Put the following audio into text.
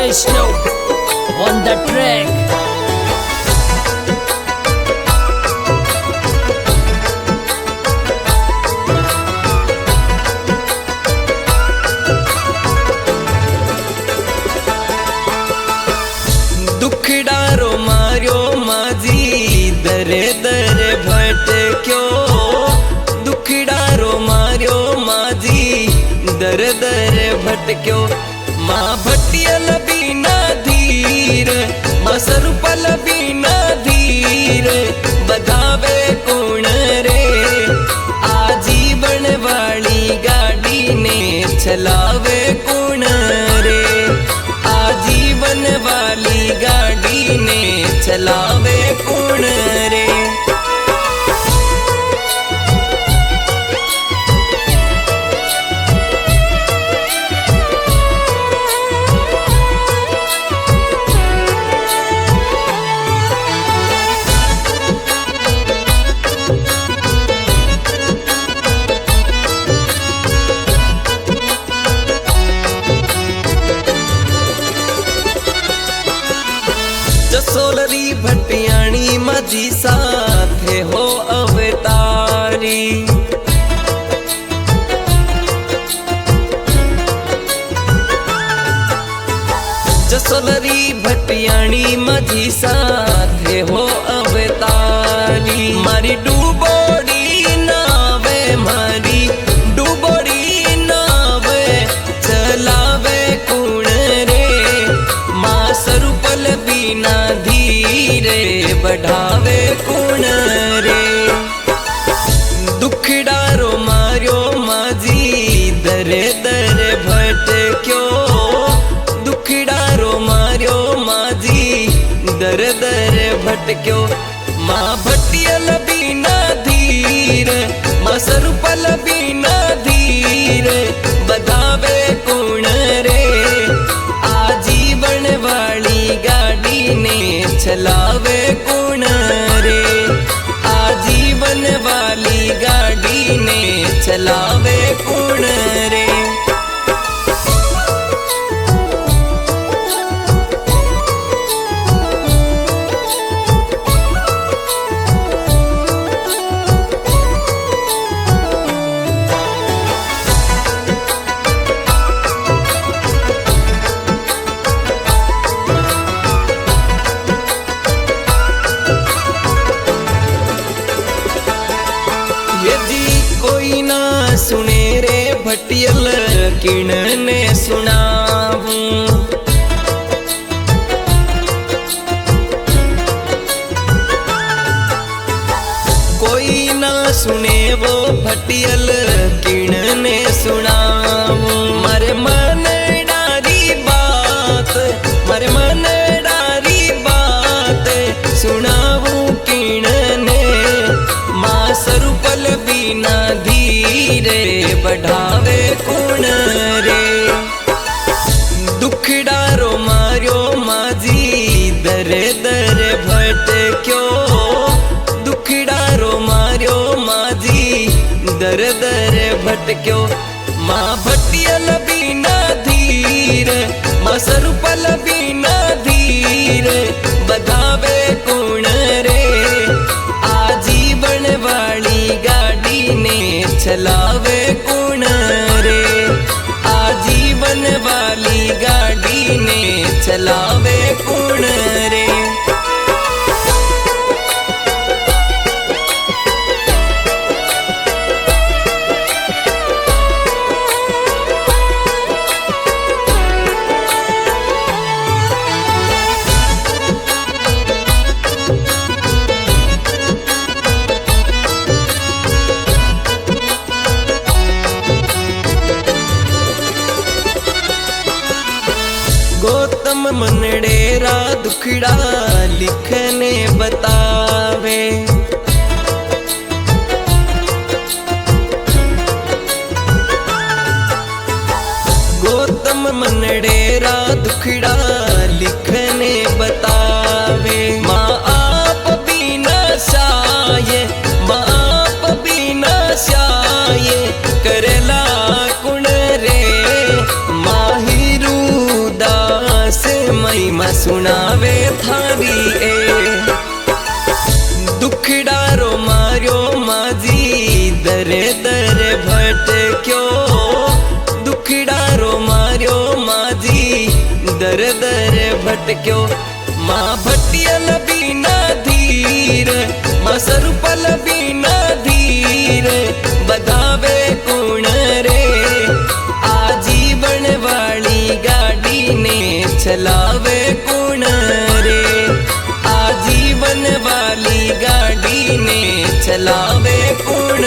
Vaishnav on the track. दुखडारो मार्यो माझी दरे दरे भटक्यो दुखडारो मार्यो माझी दरे दरे भटक्यो मा भटियल बीना धीर मा सरुपल बीना धीर बधावे कोण रे आजीवन वाली गाड़ी ने चलावे कोण रे आजीवन वाली गाड़ी ने चलावे कोण रे जसोलरी भटियाणी माझी साथे हो अवतारी जसोलरी भटियाणी माझी साथे हो अवतारी मारी डूबोड़ी नावे मारी डूबोड़ी नावे चलावे कुण रे मा सरुपल बीना धीरे बढ़ावे कुण रे दुखडारो मार्यो माझी दरे दरे भटक्यो दुखडारो मार्यो माझी दरे दरे भटक्यो मा भटियल बीना धीर मा सरुपल बीना धीर बधावे कुण रे आजीवन वाली गाड़ी ने चलावे कुण रे आजीवन वाली गाड़ी ने चलावे कुण रे यदि कोई ना सुने रे भटियल किण ने सुनाऊं कोई ना सुने वो भटियल किण ने सुनाऊं मारे मन डारी बात मारे मन डारी बात सुनाऊं किण ने मा सरुपल बीना धीरे बढ़ावे कुण रे दुखडारो मार्यो माझी दरे दरे भटक्यो दुखडारो मार्यो माझी दरे दरे भटक्यो मा भटियल बीना धीर मा सरुपल बीना धीर बधावे कुण रे आजीवन वाली गाड़ी ने चलावे कुण रे आजीवन वाली गाड़ी ने चलावे कुण रे गौतम मनडेरा दुखड़ा लिखने बतावे गौतम मनडेरा दुखड़ा लिखने बतावे माँ आप बिना साये माँ आप बिना साये करला कुण रे माहिरू दास सुनावे थारी ए दुखड़ा रो मार्यो माजी दरे दरे भटक्यो दुखड़ा रो मार्यो माजी दरे दरे भटक्यो माँ भटियल बीना धीर माँ सरुपल बीना धीर बधावे कुण रे आजीवन वाली गाड़ी ने चलावे कुण रे आजीवन वाली गाड़ी ने चलावे कुण